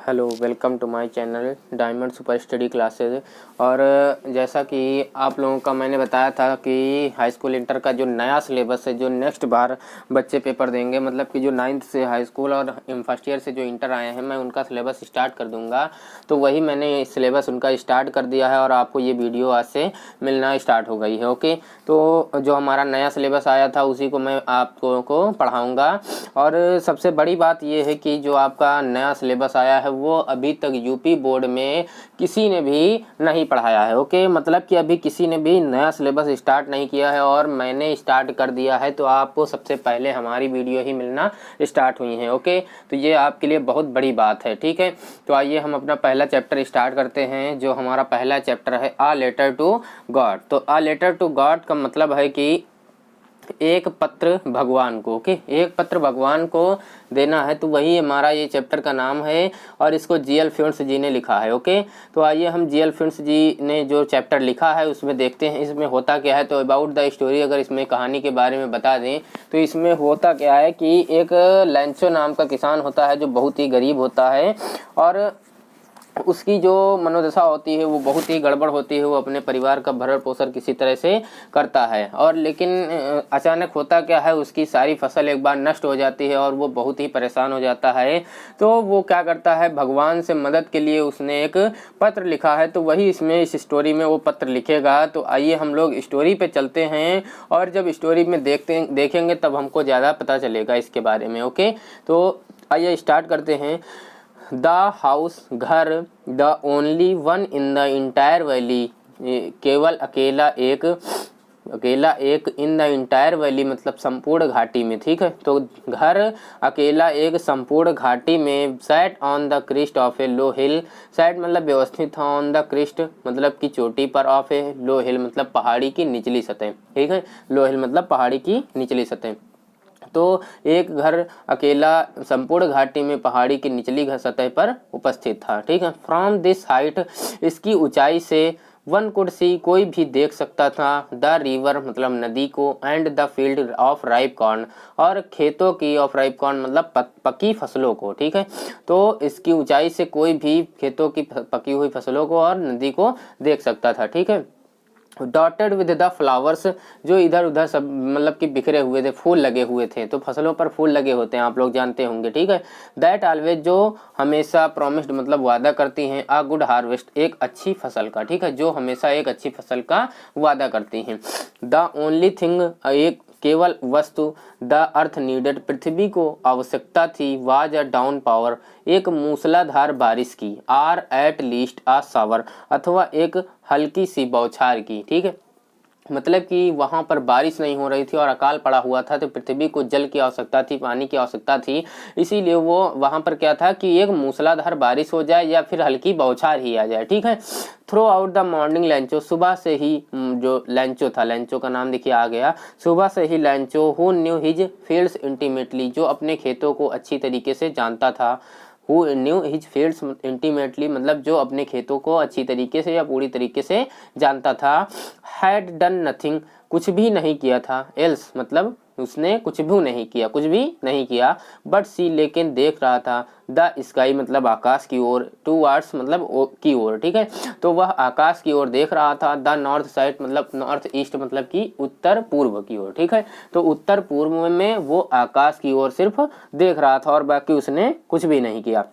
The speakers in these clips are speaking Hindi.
Hello, welcome to my channel diamond super study classes. और जैसा कि आप लोगों का मैंने बताया था कि हाई स्कूल इंटर का जो नया सिलेबस है, जो नेक्स्ट बार बच्चे पेपर देंगे, मतलब कि जो 9th से हाई स्कूल और फर्स्ट ईयर से जो इंटर आए हैं, मैं उनका सिलेबस स्टार्ट कर दूंगा। तो वही मैंने सिलेबस उनका स्टार्ट कर दिया है और आपको ये वीडियो आज से मिलना स्टार्ट हो गई है। ओके, तो जो हमारा नया सिलेबस आया था उसी को मैं आप लोगों को पढ़ाऊँगा। और सबसे बड़ी बात ये है कि जो आपका नया सिलेबस आया है वो अभी तक यूपी बोर्ड में किसी ने भी नहीं पढ़ाया है। ओके, मतलब कि अभी किसी ने भी नया सिलेबस स्टार्ट नहीं किया है और मैंने स्टार्ट कर दिया है, तो आपको सबसे पहले हमारी वीडियो ही मिलना स्टार्ट हुई है। ओके, तो ये आपके लिए बहुत बड़ी बात है। ठीक है, तो आइए हम अपना पहला चैप्टर स्टार्ट करते हैं। जो हमारा पहला चैप्टर है आ लेटर टू गॉड। तो आ लेटर टू गॉड का मतलब है कि एक पत्र भगवान को। ओके, एक पत्र भगवान को देना है, तो वही हमारा ये चैप्टर का नाम है और इसको जीएल फिंच जी ने लिखा है। ओके, तो आइए हम जीएल फिंच जी ने जो चैप्टर लिखा है उसमें देखते हैं इसमें होता क्या है। तो अबाउट द स्टोरी, अगर इसमें कहानी के बारे में बता दें तो इसमें होता क्या है कि एक लैंचो नाम का किसान होता है जो बहुत ही गरीब होता है और उसकी जो मनोदशा होती है वो बहुत ही गड़बड़ होती है। वो अपने परिवार का भरण पोषण किसी तरह से करता है और लेकिन अचानक होता क्या है, उसकी सारी फसल एक बार नष्ट हो जाती है और वो बहुत ही परेशान हो जाता है। तो वो क्या करता है, भगवान से मदद के लिए उसने एक पत्र लिखा है, तो वही इसमें इस स्टोरी में वो पत्र लिखेगा। तो आइए हम लोग स्टोरी पे चलते हैं और जब स्टोरी में देखेंगे तब हमको ज़्यादा पता चलेगा इसके बारे में। ओके, तो आइए स्टार्ट करते हैं। द हाउस, घर, the only one in the entire valley, केवल अकेला एक इन द इंटायर वैली मतलब संपूर्ण घाटी में। ठीक है, तो घर अकेला एक संपूर्ण घाटी में। Sat on the crest of a low hill, sat मतलब व्यवस्थित था, ऑन द क्रिस्ट मतलब की चोटी पर, ऑफ ए लो हिल मतलब पहाड़ी की निचली सतह। ठीक है, लो हिल मतलब पहाड़ी की निचली सतह। तो एक घर अकेला संपूर्ण घाटी में पहाड़ी की निचली सतह पर उपस्थित था। ठीक है, फ्रॉम दिस हाइट, इसकी ऊंचाई से, वन कुड सी कोई भी देख सकता था, द रिवर मतलब नदी को, and the field of ripe corn और खेतों की, ऑफ राइप कॉर्न मतलब पकी फसलों को। ठीक है, तो इसकी ऊंचाई से कोई भी खेतों की पकी हुई फसलों को और नदी को देख सकता था। ठीक है, डॉटेड विद द फ्लावर्स, जो इधर उधर सब मतलब कि बिखरे हुए थे, फूल लगे हुए थे। तो फसलों पर फूल लगे होते हैं, आप लोग जानते होंगे। ठीक है, दैट ऑलवेज, जो हमेशा, प्रॉमिस्ड मतलब वादा करती हैं, अ गुड हार्वेस्ट एक अच्छी फसल का। ठीक है, जो हमेशा एक अच्छी फसल का वादा करती हैं। द ओनली थिंग, एक केवल वस्तु, द अर्थ नीडेड पृथ्वी को आवश्यकता थी, वाज अ डाउन पावर एक मूसलाधार बारिश की, or at least a shower अथवा एक हल्की सी बौछार की। ठीक है, मतलब कि वहाँ पर बारिश नहीं हो रही थी और अकाल पड़ा हुआ था, तो पृथ्वी को जल की आवश्यकता थी, पानी की आवश्यकता थी। इसीलिए वो वहाँ पर क्या था कि एक मूसलाधार बारिश हो जाए या फिर हल्की बौछार ही आ जाए। ठीक है, थ्रू आउट द मॉर्निंग लैंचो, सुबह से ही जो लैंचो था, लैंचो का नाम देखिए आ गया, सुबह से ही लैंचो, who knew his fields intimately, जो अपने खेतों को अच्छी तरीके से जानता था। Who knew his fields intimately मतलब जो अपने खेतों को अच्छी तरीके से या पूरी तरीके से जानता था। हैड डन नथिंग, कुछ भी नहीं किया था। एल्स मतलब उसने कुछ भी नहीं किया। बट सी लेकिन देख रहा था। द स्काई मतलब आकाश की ओर, टू वार्ड्स मतलब की ओर। ठीक है, तो वह आकाश की ओर देख रहा था। द नॉर्थ साइड मतलब नॉर्थ ईस्ट मतलब कि उत्तर पूर्व की ओर। ठीक है, तो उत्तर पूर्व में वो आकाश की ओर सिर्फ देख रहा था और बाकी उसने कुछ भी नहीं किया।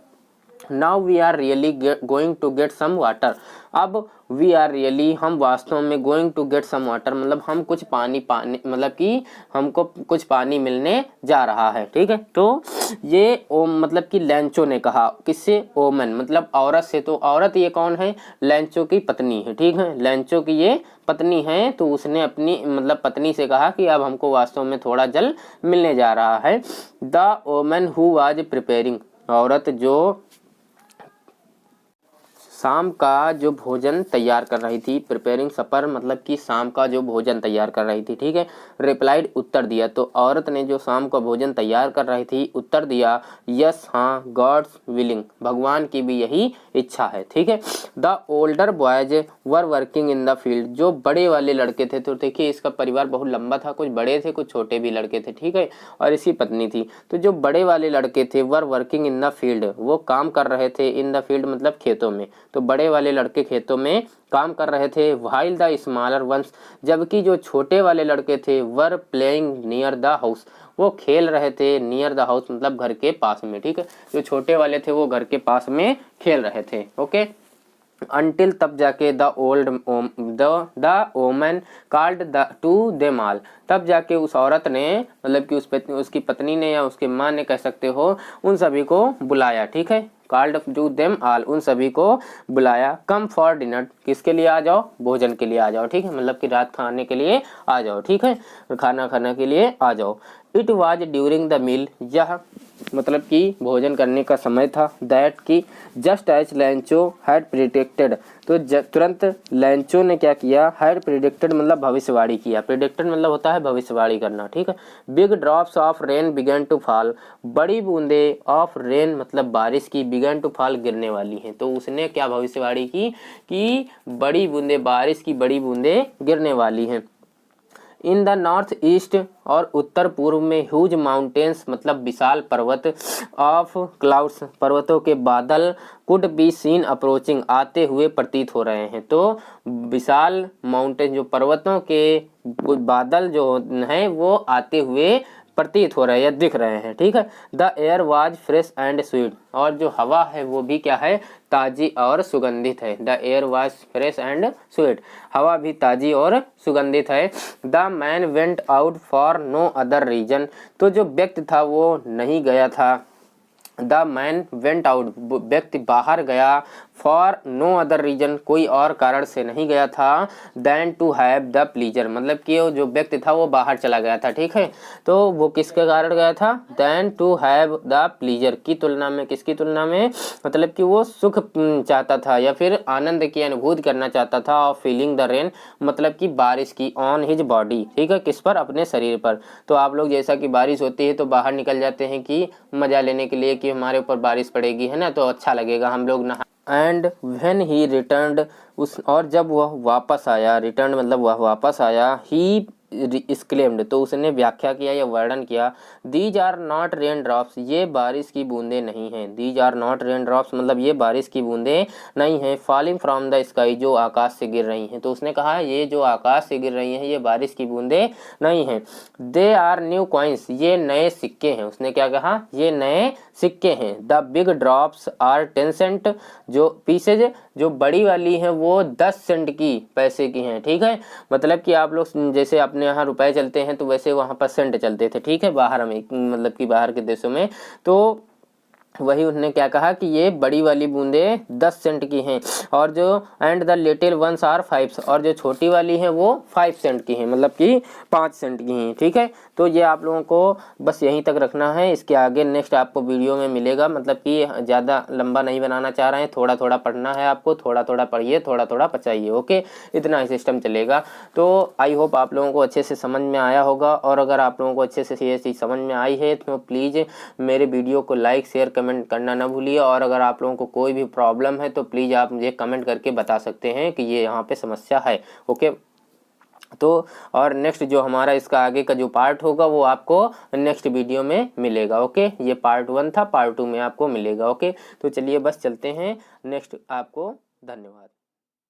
Now we are really going to get some water, अब वी आर रियली हम वास्तव में going to get some water मतलब हम कुछ पानी मतलब कि हमको कुछ पानी मिलने जा रहा है। ठीक है, तो ये मतलब कि लैंचो ने कहा, किससे, ओमन मतलब औरत से। तो औरत ये कौन है, लैंचो की पत्नी है। ठीक है, लैंचो की ये पत्नी है, तो उसने अपनी मतलब पत्नी से कहा कि अब हमको वास्तव में थोड़ा जल मिलने जा रहा है। द ओमन हु वाज प्रिपेयरिंग, औरत जो शाम का जो भोजन तैयार कर रही थी। प्रिपेयरिंग सपर मतलब कि शाम का जो भोजन तैयार कर रही थी, ठीक है। रिप्लाइड उत्तर दिया, तो औरत ने जो शाम का भोजन तैयार कर रही थी उत्तर दिया यस, हाँ, गॉड्स विलिंग, भगवान की भी यही इच्छा है, ठीक है। The older boys were working in the field, जो बड़े वाले लड़के थे, तो देखिए इसका परिवार बहुत लंबा था, कुछ बड़े थे कुछ छोटे भी लड़के थे, ठीक है, और इसकी पत्नी थी। तो जो बड़े वाले लड़के थे were working in the field, वो काम कर रहे थे, इन द फील्ड मतलब खेतों में, तो बड़े वाले लड़के खेतों में काम कर रहे थे। व्हाइल द स्मॉलर वंस, जबकि जो छोटे वाले लड़के थे were playing near the house, वो खेल रहे थे नियर द हाउस मतलब घर के पास में, ठीक है। जो छोटे वाले थे वो घर के पास में खेल रहे थे, ओके। अनटिल, तब जाके द ओमन called the two them all, तब जाके उस औरत ने मतलब कि उसकी पत्नी ने या उसके माँ ने कह सकते हो, उन सभी को बुलाया, ठीक है। कॉल्ड टू देम ऑल, उन सभी को बुलाया। कम फॉर डिनर, किसके लिए आ जाओ, भोजन के लिए आ जाओ, ठीक है, मतलब कि रात खाने के लिए आ जाओ, ठीक है, खाना खाने के लिए आ जाओ। It was during the meal, यह मतलब कि भोजन करने का समय था। दैट की just as Lencho had predicted, तो तुरंत लैंचो ने क्या किया, हैड प्रिडिक्टेड मतलब भविष्यवाणी किया, प्रिडिक्टेड मतलब होता है भविष्यवाणी करना, ठीक है। Big drops of rain began to fall, बड़ी बूंदे ऑफ रेन मतलब बारिश की, बिगन टू फॉल गिरने वाली हैं, तो उसने क्या भविष्यवाणी की कि बड़ी बूंदे, बारिश की बड़ी बूंदे गिरने वाली हैं। इन द नॉर्थ ईस्ट, और उत्तर पूर्व में, ह्यूज माउंटेन्स मतलब विशाल पर्वत, ऑफ क्लाउड्स पर्वतों के बादल, कुड बी सीन अप्रोचिंग आते हुए प्रतीत हो रहे हैं, तो विशाल माउंटेन जो पर्वतों के बादल जो हैं वो आते हुए प्रतीत हो रहे हैं या दिख रहे हैं, ठीक है। The air was fresh and sweet, और जो हवा है वो भी क्या है, ताजी और सुगंधित है। The air was fresh and sweet, हवा भी ताजी और सुगंधित है। The man went out for no other reason, तो जो व्यक्ति था वो नहीं गया था। द मैन वेंट आउट, व्यक्ति बाहर गया, फॉर नो अदर रीजन कोई और कारण से नहीं गया था, than to have the pleasure मतलब कि जो व्यक्ति था वो बाहर चला गया था, ठीक है। तो वो किसके कारण गया था, than to have the pleasure की तुलना में, किसकी तुलना में, मतलब कि वो सुख चाहता था या फिर आनंद की अनुभूति करना चाहता था, और फीलिंग द रेन मतलब कि बारिश की, ऑन हिज बॉडी, ठीक है, किस पर, अपने शरीर पर। तो आप लोग जैसा कि बारिश होती है तो बाहर निकल जाते हैं कि मजा लेने के लिए कि हमारे ऊपर बारिश पड़ेगी, है ना, तो अच्छा लगेगा, हम लोग नहा। एंड व्हेन ही रिटर्नड, उस और जब वह वापस आया, रिटर्न मतलब वह वापस आया, ही एक्सक्लेम्ड तो उसने व्याख्या किया या वर्णन किया, these are not raindrops, ये बारिश की बूंदें नहीं हैं। These are not raindrops मतलब ये बारिश की बूंदें नहीं हैं, फॉलिंग फ्रॉम द स्काई जो आकाश से गिर रही हैं। तो उसने कहा ये जो आकाश से गिर रही हैं ये बारिश की बूंदें नहीं हैं। दे आर न्यू कॉइन्स, ये नए सिक्के हैं। उसने क्या कहा, ये नए सिक्के हैं। The big drops are 10 cents, जो पीसेज जो बड़ी वाली हैं वो 10 सेंट की पैसे की हैं, ठीक है। मतलब कि आप लोग जैसे अपने यहाँ रुपए चलते हैं तो वैसे वहाँ पर सेंट चलते थे, ठीक है, बाहर में मतलब कि बाहर के देशों में। तो वही उन्होंने क्या कहा कि ये बड़ी वाली बूंदें 10 सेंट की हैं, और जो and the little ones are 5, और जो छोटी वाली हैं वो 5 सेंट की हैं मतलब कि 5 सेंट की हैं, ठीक है। तो ये आप लोगों को बस यहीं तक रखना है, इसके आगे नेक्स्ट आपको वीडियो में मिलेगा, मतलब कि ज़्यादा लंबा नहीं बनाना चाह रहे हैं, थोड़ा थोड़ा पढ़ना है आपको, थोड़ा थोड़ा पढ़िए, थोड़ा थोड़ा पचाइए, ओके, इतना ही सिस्टम चलेगा। तो आई होप आप लोगों को अच्छे से समझ में आया होगा, और अगर आप लोगों को अच्छे से ये चीज़ समझ में आई है तो प्लीज़ मेरे वीडियो को लाइक शेयर कमेंट करना ना भूलिए, और अगर आप लोगों को कोई भी प्रॉब्लम है तो प्लीज़ आप मुझे कमेंट करके बता सकते हैं कि ये यहाँ पे समस्या है, ओके। तो और नेक्स्ट जो हमारा इसका आगे का जो पार्ट होगा वो आपको नेक्स्ट वीडियो में मिलेगा, ओके। ये पार्ट 1 था, पार्ट 2 में आपको मिलेगा, ओके। तो चलिए बस चलते हैं नेक्स्ट, आपको धन्यवाद।